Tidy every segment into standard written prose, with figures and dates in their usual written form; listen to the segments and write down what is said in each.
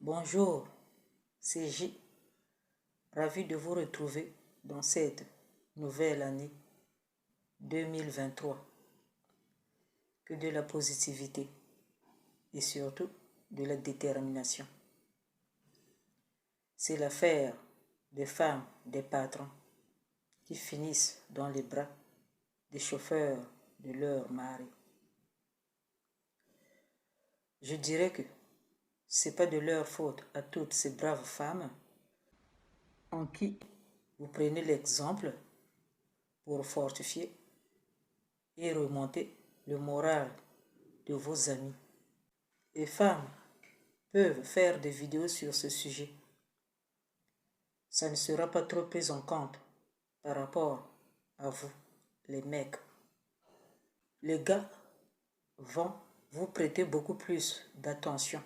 Bonjour, c'est J. Ravi de vous retrouver dans cette nouvelle année 2023. Que de la positivité et surtout de la détermination. C'est l'affaire des femmes, des patrons qui finissent dans les bras des chauffeurs de leur mari. Je dirais que c'est pas de leur faute à toutes ces braves femmes en qui vous prenez l'exemple pour fortifier et remonter le moral de vos amis. Les femmes peuvent faire des vidéos sur ce sujet. Ça ne sera pas trop pris en compte par rapport à vous, les mecs. Les gars vont vous prêter beaucoup plus d'attention.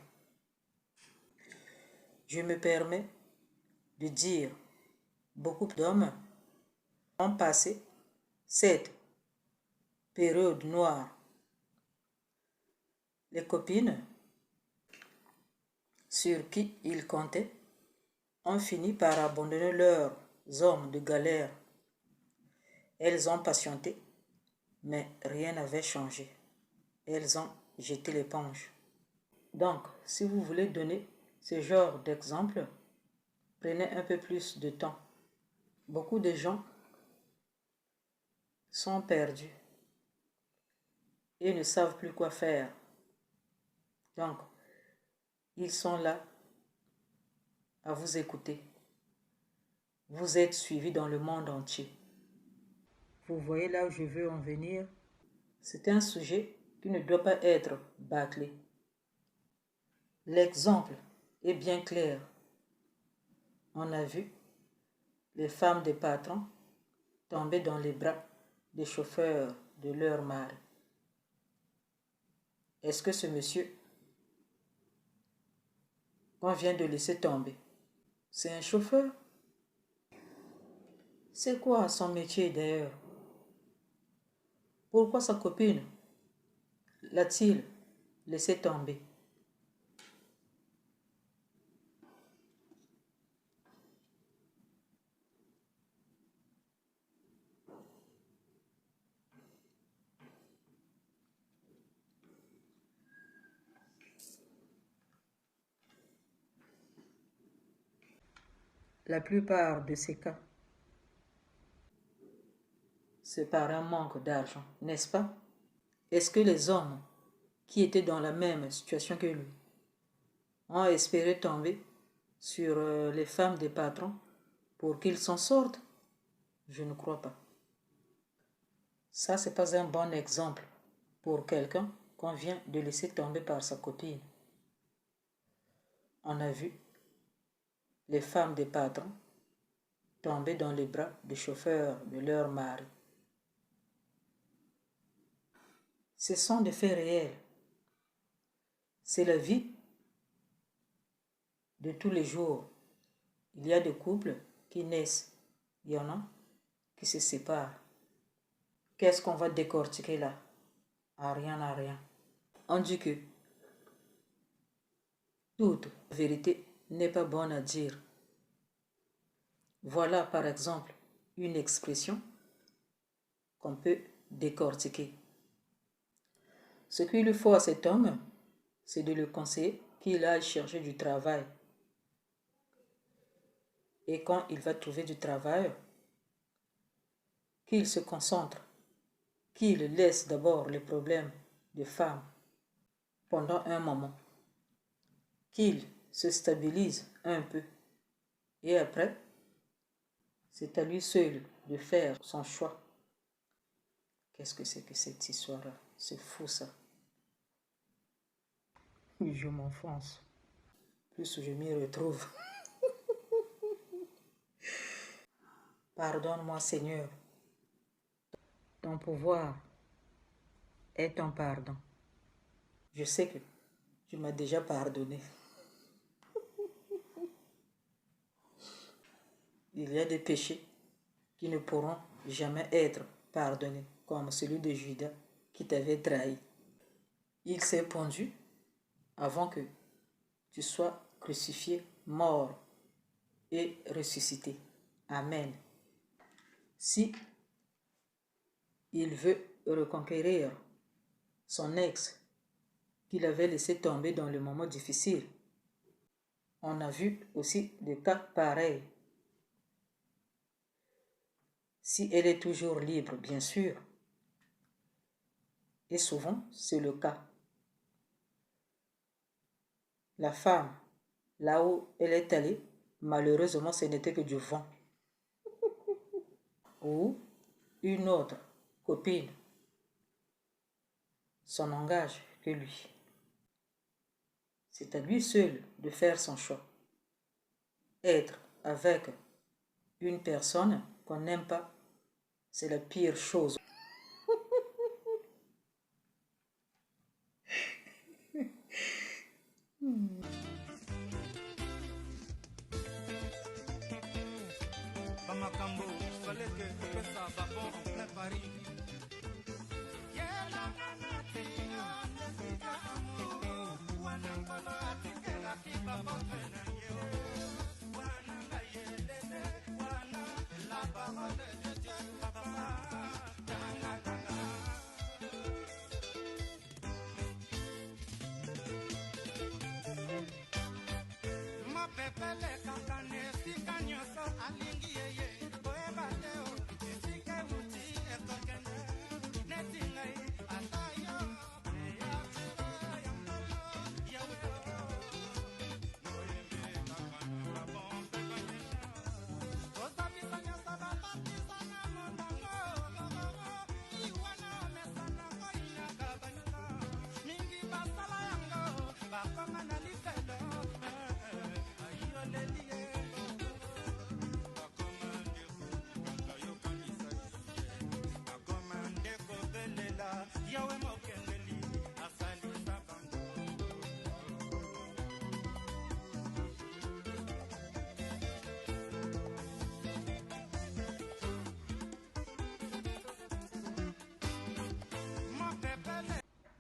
Je me permets de dire, beaucoup d'hommes ont passé cette période noire. Les copines sur qui ils comptaient ont fini par abandonner leurs hommes de galère. Elles ont patienté, mais rien n'avait changé. Elles ont jeté l'éponge. Donc, si vous voulez donner ce genre d'exemple, prenez un peu plus de temps. Beaucoup de gens sont perdus et ne savent plus quoi faire. Donc, ils sont là à vous écouter. Vous êtes suivis dans le monde entier. Vous voyez là où je veux en venir? C'est un sujet qui ne doit pas être bâclé. L'exemple est bien clair. On a vu les femmes des patrons tomber dans les bras des chauffeurs de leur mari. Est-ce que ce monsieur qu'on vient de laisser tomber, c'est un chauffeur? C'est quoi son métier d'ailleurs? Pourquoi sa copine l'a-t-il laissé tomber? La plupart de ces cas, c'est par un manque d'argent, n'est-ce pas? Est-ce que les hommes qui étaient dans la même situation que lui ont espéré tomber sur les femmes des patrons pour qu'ils s'en sortent? Je ne crois pas. Ça, c'est pas un bon exemple pour quelqu'un qu'on vient de laisser tomber par sa copine. On a vu les femmes des patrons tomber dans les bras des chauffeurs de leur mari. Ce sont des faits réels. C'est la vie de tous les jours. Il y a des couples qui naissent. Il y en a qui se séparent. Qu'est-ce qu'on va décortiquer là? À rien, à rien. On dit que toute vérité n'est pas bonne à dire. Voilà par exemple une expression qu'on peut décortiquer. Ce qu'il lui faut à cet homme, c'est de le conseiller qu'il aille chercher du travail. Et quand il va trouver du travail, qu'il se concentre, qu'il laisse d'abord les problèmes de femmes pendant un moment, qu'il se stabilise un peu. Et après, c'est à lui seul de faire son choix. Qu'est-ce que c'est que cette histoire-là? C'est fou ça. Je m'enfonce. Plus je m'y retrouve. Pardonne-moi, Seigneur. Ton pouvoir est ton pardon. Je sais que tu m'as déjà pardonné. Il y a des péchés qui ne pourront jamais être pardonnés, comme celui de Judas qui t'avait trahi. Il s'est pendu avant que tu sois crucifié, mort et ressuscité. Amen. Si il veut reconquérir son ex qu'il avait laissé tomber dans le moment difficile, on a vu aussi des cas pareils. Si elle est toujours libre, bien sûr. Et souvent, c'est le cas. La femme, là où elle est allée, malheureusement, ce n'était que du vent. Ou une autre copine s'en engage que lui. C'est à lui seul de faire son choix. Être avec une personne qu'on n'aime pas, c'est la pire chose. Bamakambo, fallait que ça va bon en plein Paris.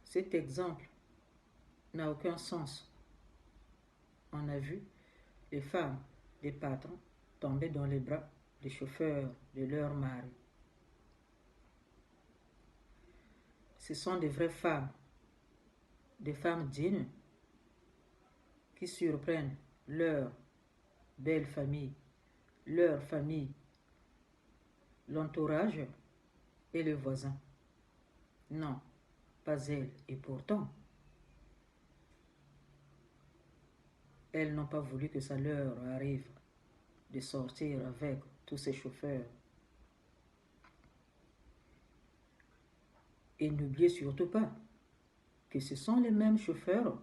Cet exemple n'a aucun sens. On a vu les femmes des patrons tomber dans les bras des chauffeurs de leurs maris. Ce sont des vraies femmes, des femmes dignes qui surprennent leur belle famille, leur famille, l'entourage et les voisins. Non, pas elles. Et pourtant, elles n'ont pas voulu que ça leur arrive de sortir avec tous ces chauffeurs. Et n'oubliez surtout pas que ce sont les mêmes chauffeurs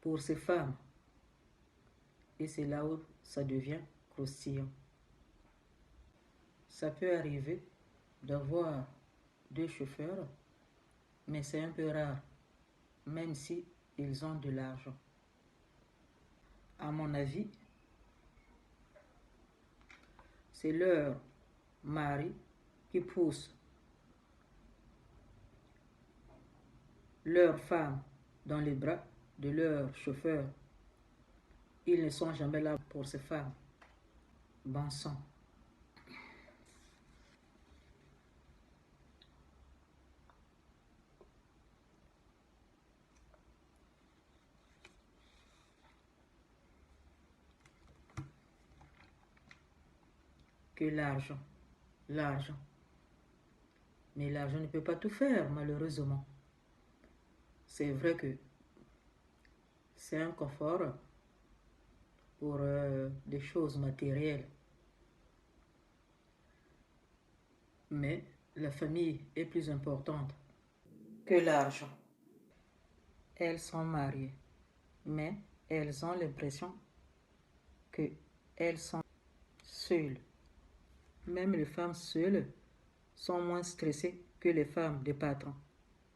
pour ces femmes. Et c'est là où ça devient croustillant. Ça peut arriver d'avoir deux chauffeurs, mais c'est un peu rare, même si ils ont de l'argent. À mon avis, c'est leur mari qui pousse leur femme dans les bras de leur chauffeur. Ils ne sont jamais là pour ces femmes. Bon sang. Que l'argent, l'argent. Mais l'argent ne peut pas tout faire, malheureusement. C'est vrai que c'est un confort pour des choses matérielles. Mais la famille est plus importante que l'argent. Elles sont mariées, mais elles ont l'impression qu'elles sont seules. Même les femmes seules sont moins stressées que les femmes des patrons,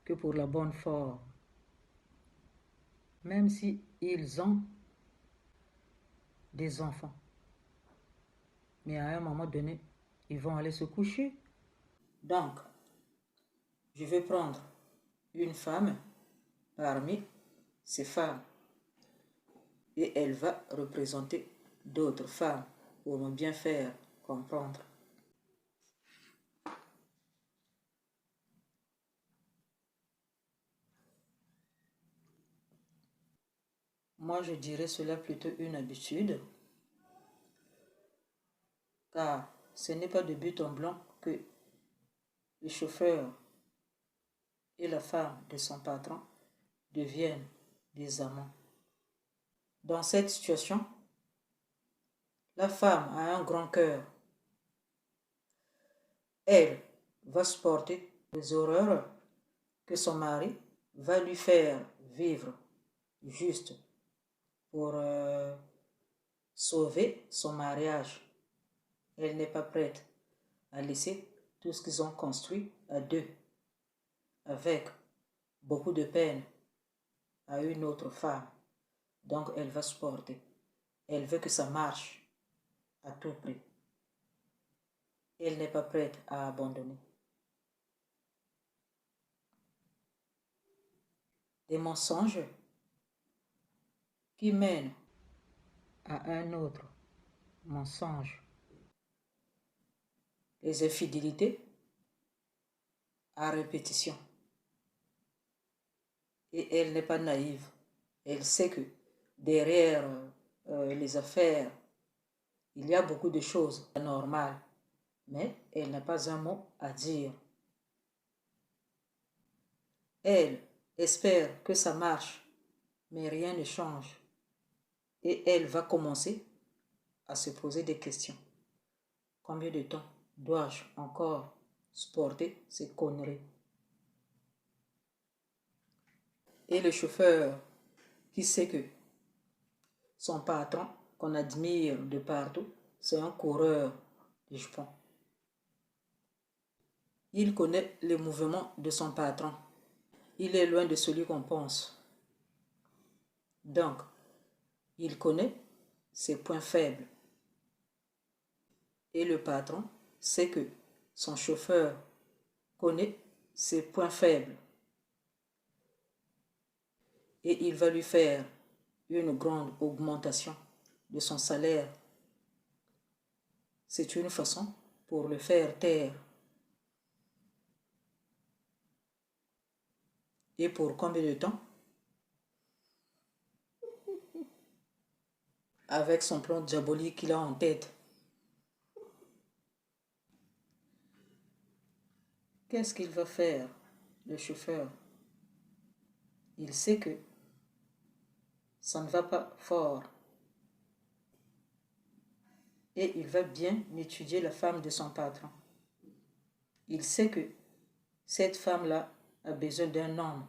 que pour la bonne forme. Même si ils ont des enfants. Mais à un moment donné, ils vont aller se coucher. Donc, je vais prendre une femme parmi ces femmes. et elle va représenter d'autres femmes pour me bien faire comprendre. Moi, je dirais cela plutôt une habitude, car ce n'est pas de but en blanc que le chauffeur et la femme de son patron deviennent des amants. Dans cette situation, la femme a un grand cœur. Elle va supporter les horreurs que son mari va lui faire vivre juste pour sauver son mariage. Elle n'est pas prête à laisser tout ce qu'ils ont construit à deux, avec beaucoup de peine, à une autre femme. Donc elle va supporter. Elle veut que ça marche à tout prix. Elle n'est pas prête à abandonner. Des mensonges qui mènent à un autre mensonge. Les infidélités à répétition. Et elle n'est pas naïve. Elle sait que derrière les affaires, il y a beaucoup de choses anormales, mais elle n'a pas un mot à dire. Elle espère que ça marche, mais rien ne change. Et elle va commencer à se poser des questions. Combien de temps dois-je encore supporter ces conneries? Et le chauffeur qui sait que son patron, qu'on admire de partout, c'est un coureur de jupons. Il connaît les mouvements de son patron. Il est loin de celui qu'on pense. Donc, il connaît ses points faibles. Et le patron sait que son chauffeur connaît ses points faibles. Et il va lui faire une grande augmentation de son salaire. C'est une façon pour le faire taire. Et pour combien de temps? Avec son plan diabolique qu'il a en tête. Qu'est-ce qu'il va faire, le chauffeur? Il sait que ça ne va pas fort. Et il va bien étudier la femme de son patron. Il sait que cette femme-là a besoin d'un homme.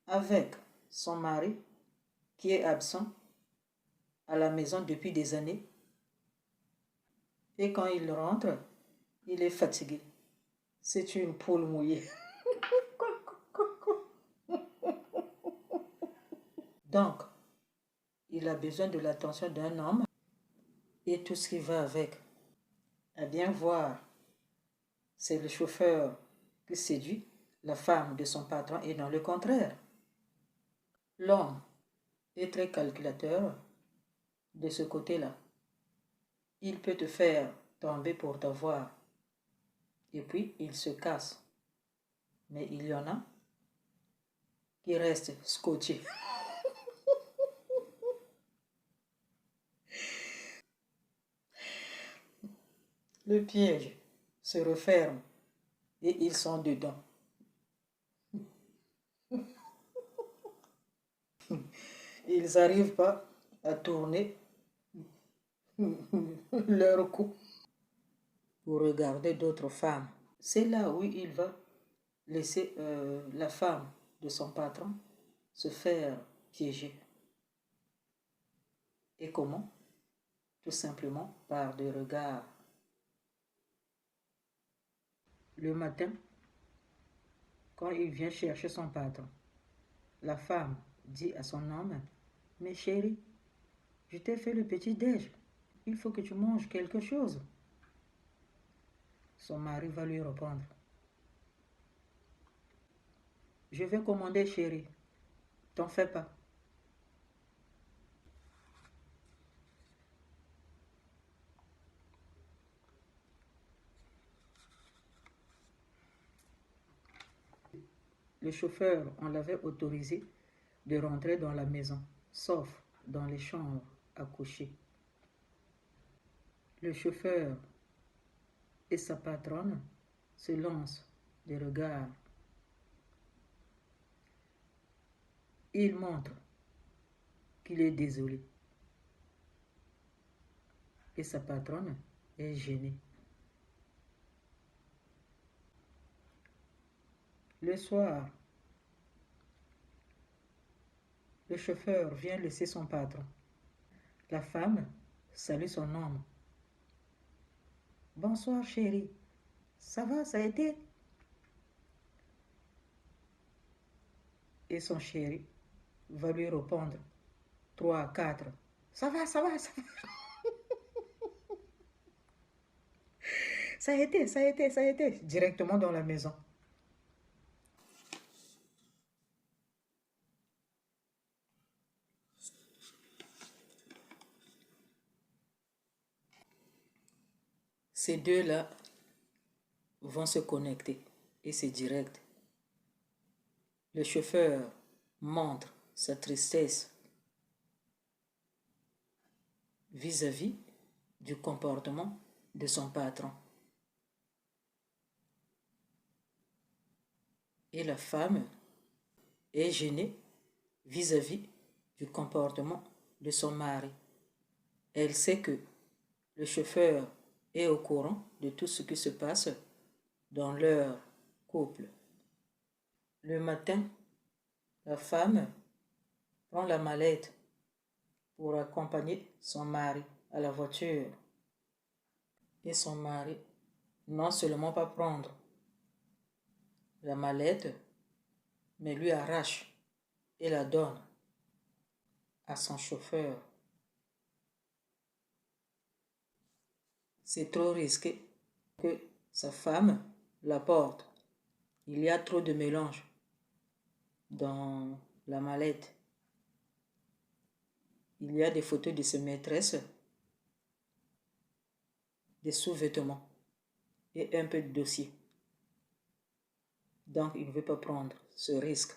Avec son mari qui est absent à la maison depuis des années. Et quand il rentre, il est fatigué. C'est une poule mouillée. Donc, il a besoin de l'attention d'un homme et tout ce qui va avec. À bien voir, c'est le chauffeur qui séduit la femme de son patron et non le contraire. L'homme est très calculateur de ce côté-là. Il peut te faire tomber pour t'avoir et puis il se casse. Mais il y en a qui restent scotchés. Le piège se referme et ils sont dedans. Ils n'arrivent pas à tourner leur cou pour regarder d'autres femmes. C'est là où il va laisser la femme de son patron se faire piéger. Et comment? Tout simplement par des regards. Le matin, quand il vient chercher son patron, la femme dit à son homme, « Mais chérie, je t'ai fait le petit-déj. Il faut que tu manges quelque chose. » Son mari va lui répondre, « Je vais commander, chérie. T'en fais pas. » Le chauffeur, on l'avait autorisé de rentrer dans la maison, sauf dans les chambres à coucher. Le chauffeur et sa patronne se lancent des regards. Il montre qu'il est désolé. Et sa patronne est gênée. Le soir, le chauffeur vient laisser son patron. La femme salue son homme. « Bonsoir chérie, ça va, ça a été ?» Et son chéri va lui répondre 3, 4. « Ça va, ça va, ça va. » Ça a été, ça a été, ça a été. Directement dans la maison. Ces deux-là vont se connecter et c'est direct. Le chauffeur montre sa tristesse vis-à-vis du comportement de son patron. Et la femme est gênée vis-à-vis du comportement de son mari. Elle sait que le chauffeur est au courant de tout ce qui se passe dans leur couple. Le matin, la femme prend la mallette pour accompagner son mari à la voiture. Et son mari, non seulement pas prendre la mallette, mais lui arrache et la donne à son chauffeur. C'est trop risqué que sa femme la porte. Il y a trop de mélange dans la mallette. Il y a des photos de ses maîtresses, des sous-vêtements et un peu de dossier. Donc, il ne veut pas prendre ce risque.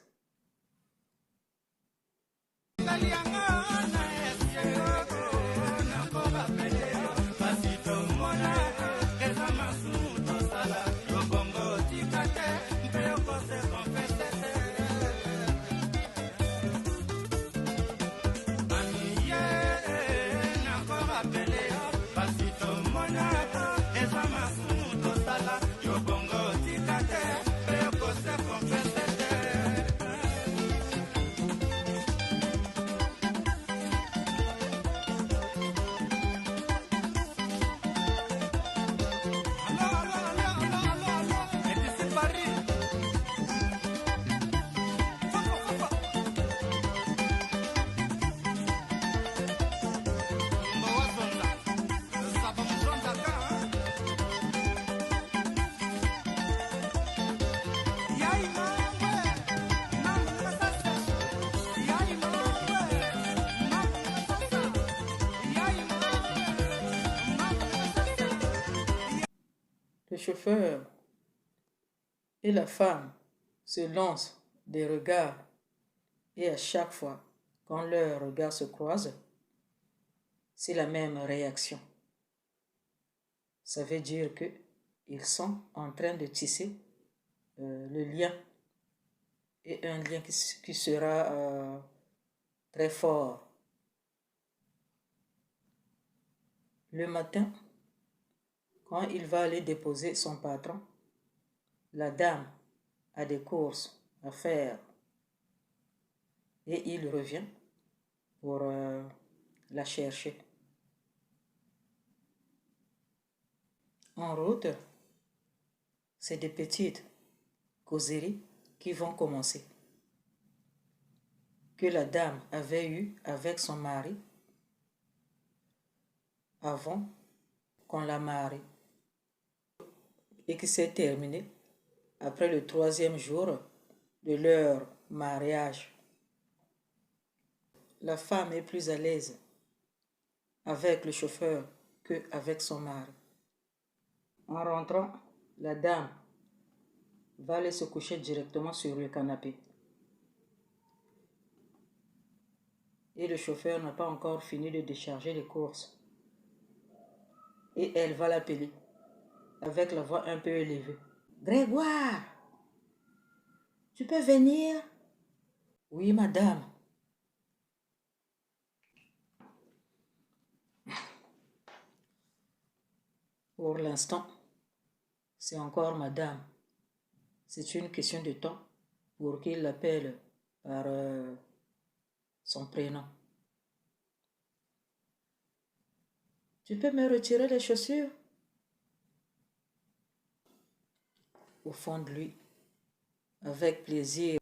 Le chauffeur et la femme se lancent des regards et à chaque fois, quand leurs regards se croisent, c'est la même réaction. Ça veut dire qu'ils sont en train de tisser le lien et un lien qui sera très fort. Le matin, quand il va aller déposer son patron, la dame a des courses à faire et il revient pour la chercher. En route, c'est des petites causeries qui vont commencer, que la dame avait eues avec son mari avant qu'on la marie et qui s'est terminée après le 3e jour de leur mariage. La femme est plus à l'aise avec le chauffeur qu'avec son mari. En rentrant, la dame va aller se coucher directement sur le canapé. Et le chauffeur n'a pas encore fini de décharger les courses. Et elle va l'appeler avec la voix un peu élevée. Grégoire, tu peux venir? Oui, madame. Pour l'instant, c'est encore madame. C'est une question de temps pour qu'il l'appelle par son prénom. Tu peux me retirer les chaussures? Au fond de lui, avec plaisir,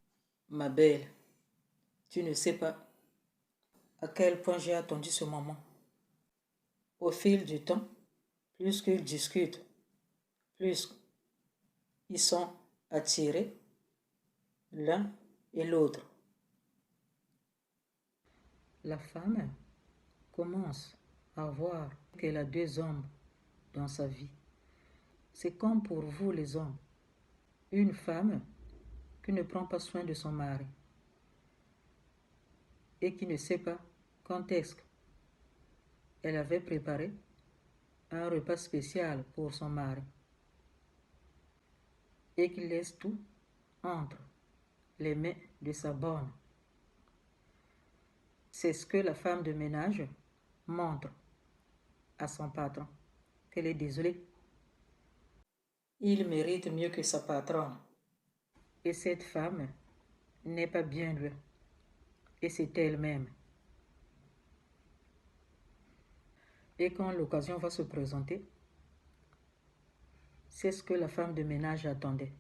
ma belle, tu ne sais pas à quel point j'ai attendu ce moment. Au fil du temps, plus qu'ils discutent, plus ils sont attirés l'un et l'autre. La femme commence à voir qu'elle a deux hommes dans sa vie. C'est comme pour vous les hommes. Une femme qui ne prend pas soin de son mari et qui ne sait pas quand est-ce qu'elle avait préparé un repas spécial pour son mari et qui laisse tout entre les mains de sa bonne. C'est ce que la femme de ménage montre à son patron, qu'elle est désolée. Il mérite mieux que sa patronne. Et cette femme n'est pas bien loin. Et c'est elle-même. Et quand l'occasion va se présenter, c'est ce que la femme de ménage attendait.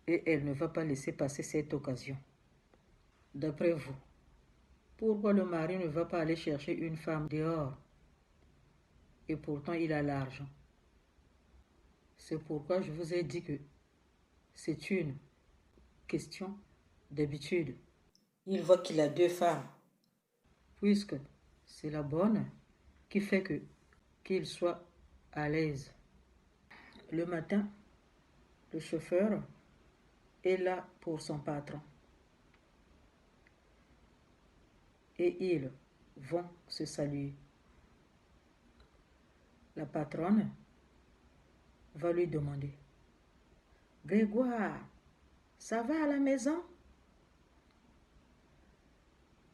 Et elle ne va pas laisser passer cette occasion. D'après vous, pourquoi le mari ne va pas aller chercher une femme dehors? Et pourtant il a l'argent. C'est pourquoi je vous ai dit que c'est une question d'habitude. Il voit qu'il a deux femmes, puisque c'est la bonne qui fait qu'il soit à l'aise. Le matin, le chauffeur est là pour son patron. Et ils vont se saluer. La patronne va lui demander: Grégoire, ça va à la maison?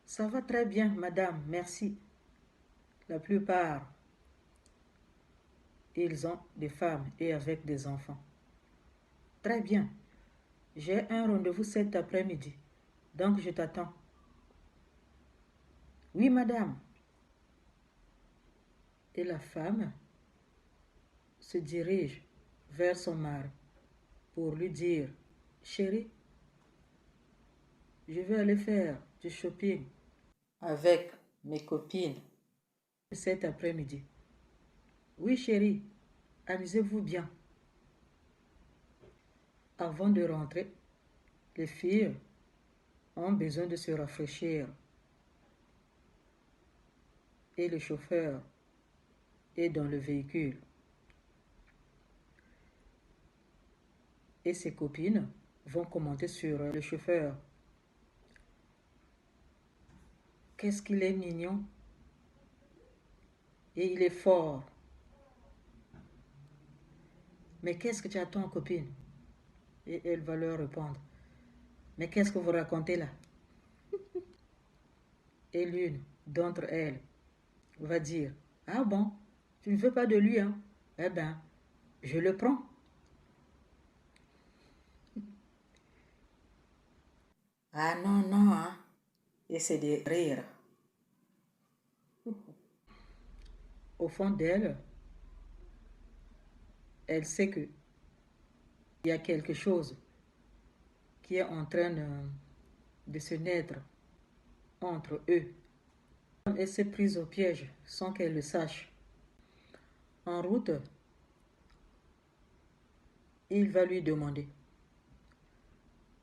Ça va très bien, madame, merci. La plupart, ils ont des femmes et avec des enfants. Très bien. J'ai un rendez-vous cet après-midi, donc je t'attends. Oui, madame. Et la femme se dirige vers son mari pour lui dire: Chérie, je vais aller faire du shopping avec mes copines cet après-midi. Oui, chérie, amusez-vous bien. Avant de rentrer, les filles ont besoin de se rafraîchir. Et le chauffeur est dans le véhicule. Et ses copines vont commenter sur le chauffeur. Qu'est-ce qu'il est mignon et il est fort. Mais qu'est-ce que tu attends, copine? Et elle va leur répondre: mais qu'est-ce que vous racontez là? Et l'une d'entre elles va dire: ah bon, tu ne veux pas de lui, hein? Eh ben, je le prends. Ah non, non, hein? Et c'est de rire. Au fond d'elle, elle sait qu'il y a quelque chose qui est en train de se naître entre eux. Elle s'est prise au piège sans qu'elle le sache. En route, il va lui demander: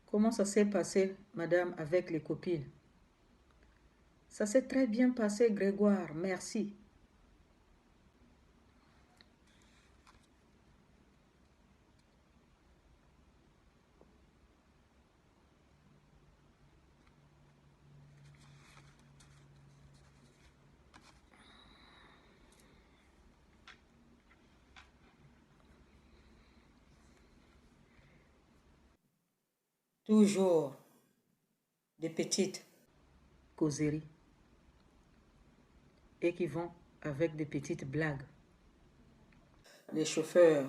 comment ça s'est passé, madame, avec les copines? Ça s'est très bien passé, Grégoire, merci. Toujours des petites causeries et qui vont avec des petites blagues. Les chauffeurs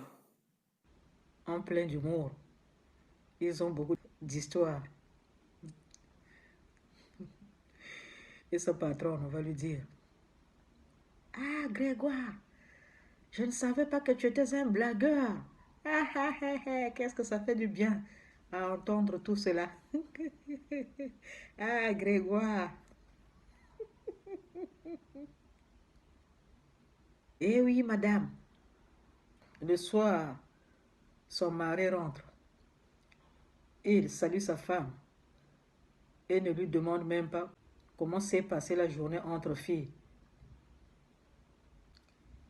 en plein d'humour. Ils ont beaucoup d'histoires. Et son patron va lui dire: Ah, Grégoire, je ne savais pas que tu étais un blagueur. Ah, ah, ah, ah, qu'est-ce que ça fait du bien à entendre tout cela. Ah, Grégoire. Eh oui, madame. Le soir, son mari rentre. Il salue sa femme et ne lui demande même pas comment s'est passée la journée entre filles.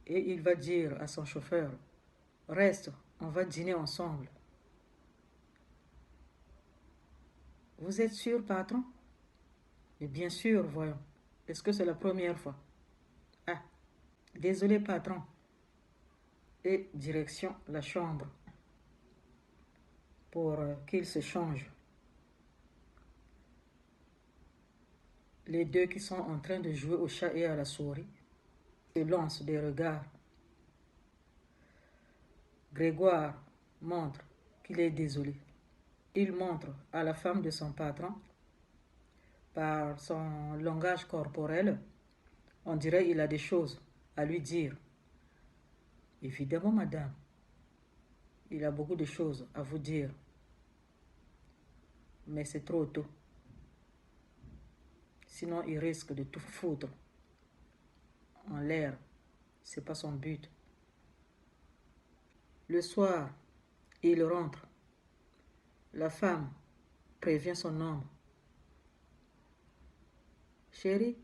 Et il va dire à son chauffeur: Reste, on va dîner ensemble. Vous êtes sûr, patron? Mais bien sûr, voyons. Est-ce que c'est la première fois? Ah, désolé, patron. Et direction la chambre pour qu'il se change. Les deux qui sont en train de jouer au chat et à la souris se lancent des regards. Grégoire montre qu'il est désolé. Il montre à la femme de son patron, par son langage corporel, on dirait qu'il a des choses à lui dire. Évidemment, madame, il a beaucoup de choses à vous dire. Mais c'est trop tôt. Sinon, il risque de tout foutre en l'air. C'est pas son but. Le soir, il rentre. La femme prévient son homme. Chérie,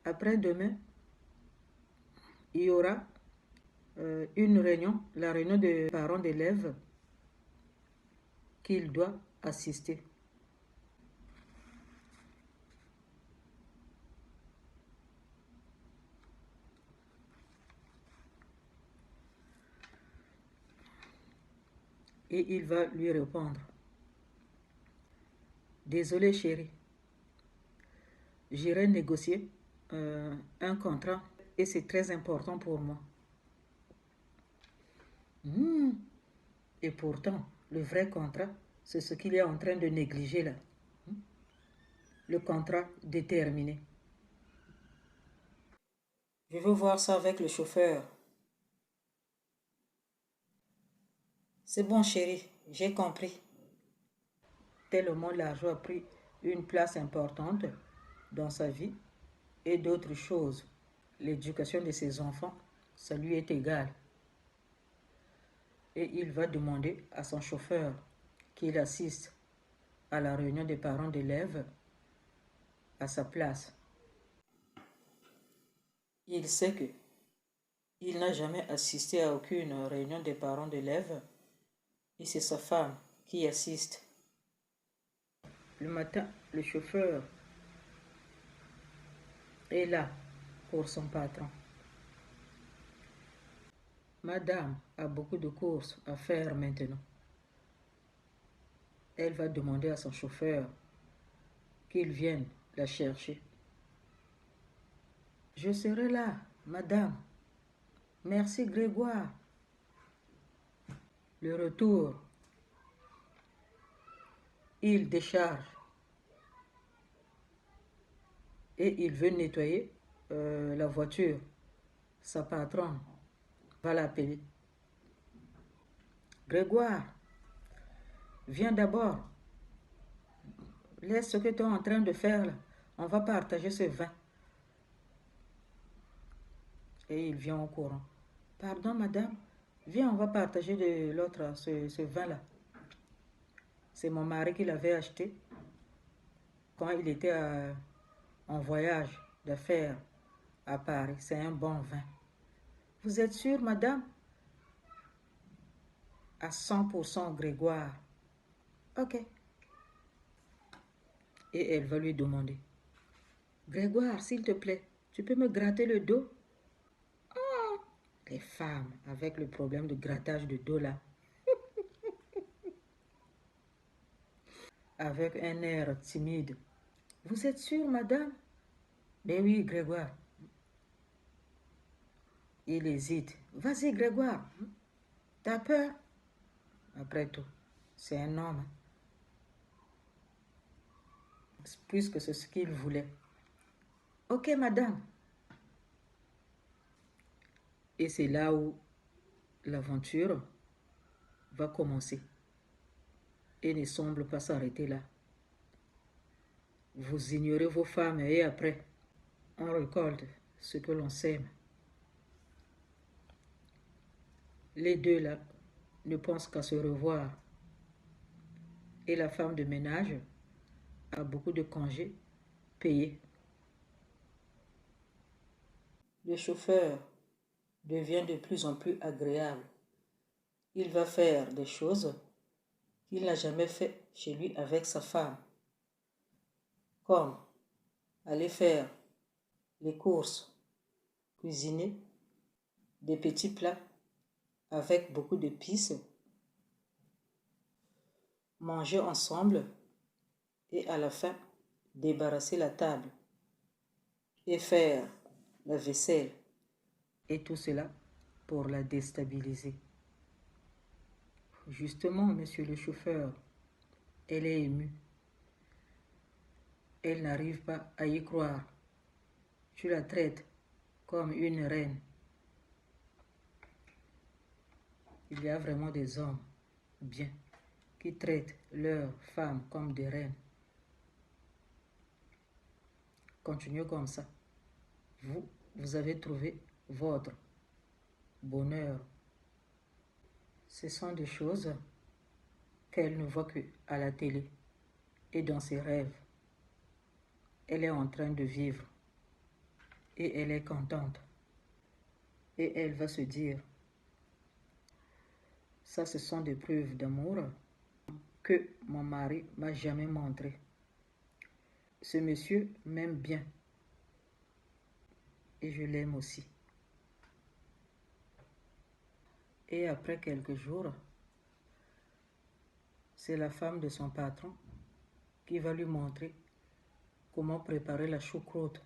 après-demain, il y aura une réunion, la réunion des parents d'élèves qu'il doit assister. Et il va lui répondre: Désolé chérie, j'irai négocier un contrat et c'est très important pour moi. Et pourtant, le vrai contrat, c'est ce qu'il est en train de négliger là. Le contrat déterminé. Je veux voir ça avec le chauffeur. C'est bon chérie, j'ai compris. Tellement l'argent a pris une place importante dans sa vie et d'autres choses. L'éducation de ses enfants, ça lui est égal. Et il va demander à son chauffeur qu'il assiste à la réunion des parents d'élèves à sa place. Il sait que il n'a jamais assisté à aucune réunion des parents d'élèves et c'est sa femme qui assiste. Le matin, le chauffeur est là pour son patron. Madame a beaucoup de courses à faire maintenant. Elle va demander à son chauffeur qu'il vienne la chercher. Je serai là, madame. Merci Grégoire. Le retour, il décharge et il veut nettoyer la voiture. Sa patronne va l'appeler. Grégoire, viens d'abord. Laisse ce que tu es en train de faire là. On va partager ce vin. Et il vient au courant. Pardon, madame. Viens, on va partager de l'autre, ce vin-là. C'est mon mari qui l'avait acheté quand il était en voyage d'affaires à Paris. C'est un bon vin. Vous êtes sûre, madame? À 100% Grégoire. Ok. Et elle va lui demander: Grégoire, s'il te plaît, tu peux me gratter le dos? Oh, les femmes avec le problème de grattage de dos là. avec un air timide. « Vous êtes sûre, madame? »« Ben oui, Grégoire. » Il hésite. « Vas-y, Grégoire. T'as peur? » Après tout, c'est un homme. Puisque c'est ce qu'il voulait. « Ok, madame. » Et c'est là où l'aventure va commencer et ne semble pas s'arrêter là. Vous ignorez vos femmes et après, on récolte ce que l'on sème. Les deux là ne pensent qu'à se revoir. Et la femme de ménage a beaucoup de congés payés. Le chauffeur devient de plus en plus agréable. Il va faire des choses qu'il n'a jamais fait chez lui avec sa femme, comme aller faire les courses, cuisiner des petits plats avec beaucoup d'épices, manger ensemble et à la fin débarrasser la table et faire la vaisselle. Et tout cela pour la déstabiliser. Justement, monsieur le chauffeur, elle est émue. Elle n'arrive pas à y croire. Tu la traites comme une reine. Il y a vraiment des hommes bien qui traitent leurs femmes comme des reines. Continuez comme ça. Vous avez trouvé votre bonheur. Ce sont des choses qu'elle ne voit que à la télé et dans ses rêves. Elle est en train de vivre et elle est contente. Et elle va se dire, ça ce sont des preuves d'amour que mon mari m'a jamais montré. Ce monsieur m'aime bien et je l'aime aussi. Et après quelques jours, c'est la femme de son patron qui va lui montrer comment préparer la choucroute.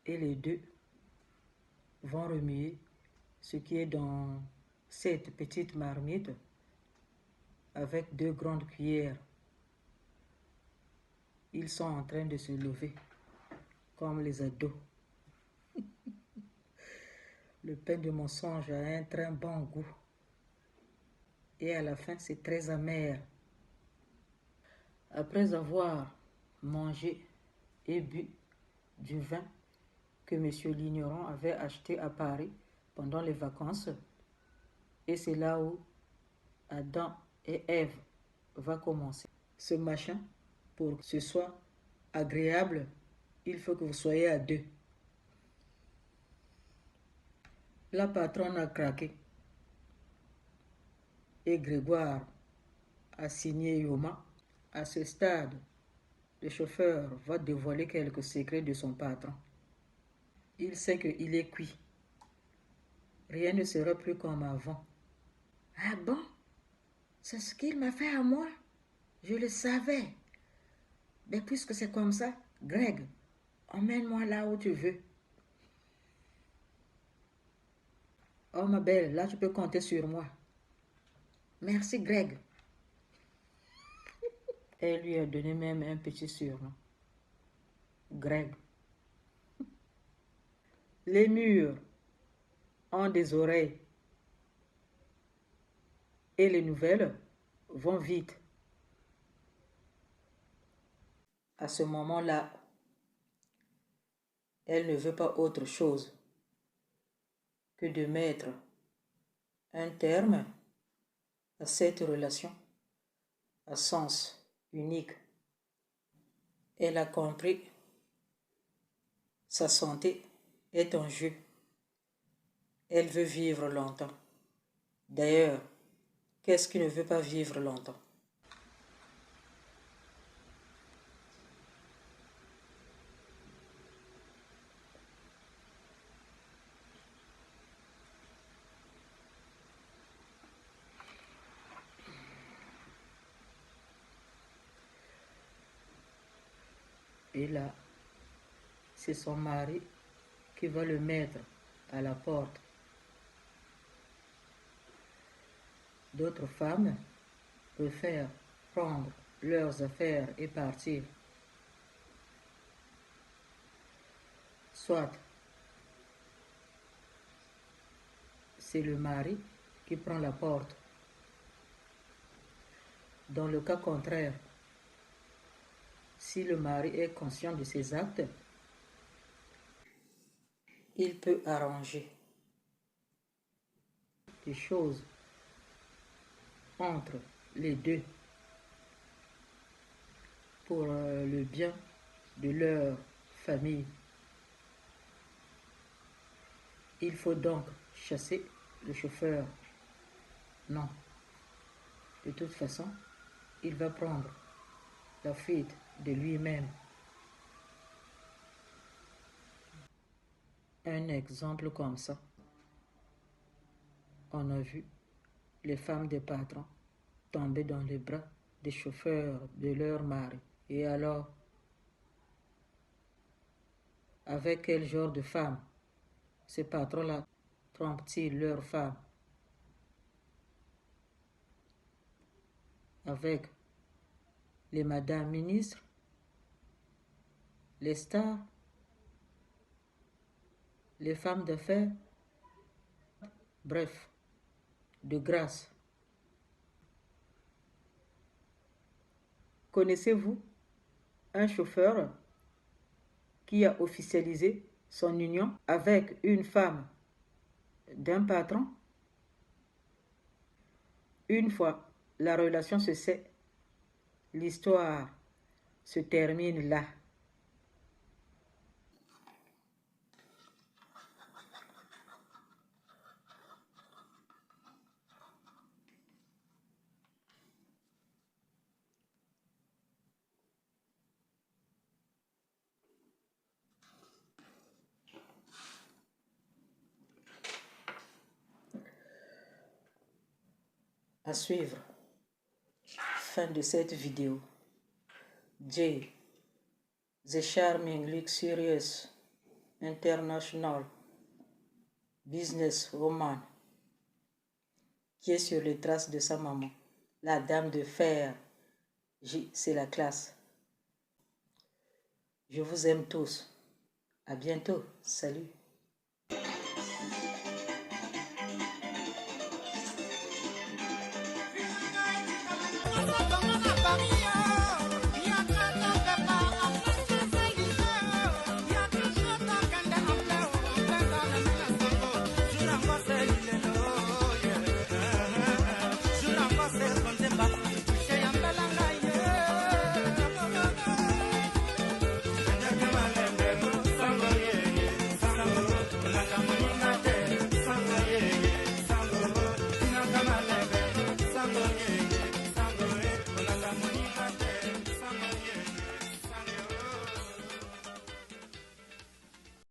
Et les deux vont remuer ce qui est dans cette petite marmite avec 2 grandes cuillères. Ils sont en train de se lever comme les ados. Le pain de mensonge a un très bon goût. Et à la fin, c'est très amer. Après avoir mangé et bu du vin que M. Ligneron avait acheté à Paris pendant les vacances, et c'est là où Adam et Ève vont commencer. Ce machin, pour que ce soit agréable, il faut que vous soyez à 2. La patronne a craqué et Grégoire a signé Yoma. À ce stade, le chauffeur va dévoiler quelques secrets de son patron. Il sait qu'il est cuit. Rien ne sera plus comme avant. Ah bon? C'est ce qu'il m'a fait à moi? Je le savais. Mais puisque c'est comme ça, Greg, emmène-moi là où tu veux. Oh ma belle, là tu peux compter sur moi. Merci Greg. Elle lui a donné même un petit surnom. Greg. Les murs ont des oreilles et les nouvelles vont vite. À ce moment-là, elle ne veut pas autre chose que de mettre un terme à cette relation à sens unique. Elle a compris, sa santé est en jeu. Elle veut vivre longtemps. D'ailleurs, qu'est-ce qui ne veut pas vivre longtemps? Et là, c'est son mari qui va le mettre à la porte. D'autres femmes préfèrent prendre leurs affaires et partir. Soit c'est le mari qui prend la porte. Dans le cas contraire, si le mari est conscient de ses actes, il peut arranger des choses entre les deux pour le bien de leur famille. Il faut donc chasser le chauffeur. Non. De toute façon, il va prendre la fuite de lui-même. Un exemple comme ça. On a vu les femmes des patrons tomber dans les bras des chauffeurs de leur mari. Et alors, avec quel genre de femmes ces patrons-là trompent-ils leurs femmes? Avec les madames ministres, les stars, les femmes d'affaires, bref, de grâce. Connaissez-vous un chauffeur qui a officialisé son union avec une femme d'un patron? Une fois la relation se sait, l'histoire se termine là. À suivre. Fin de cette vidéo. J. The Charming Luxurious International Businesswoman qui est sur les traces de sa maman. La dame de fer. J, c'est la classe. Je vous aime tous. À bientôt. Salut.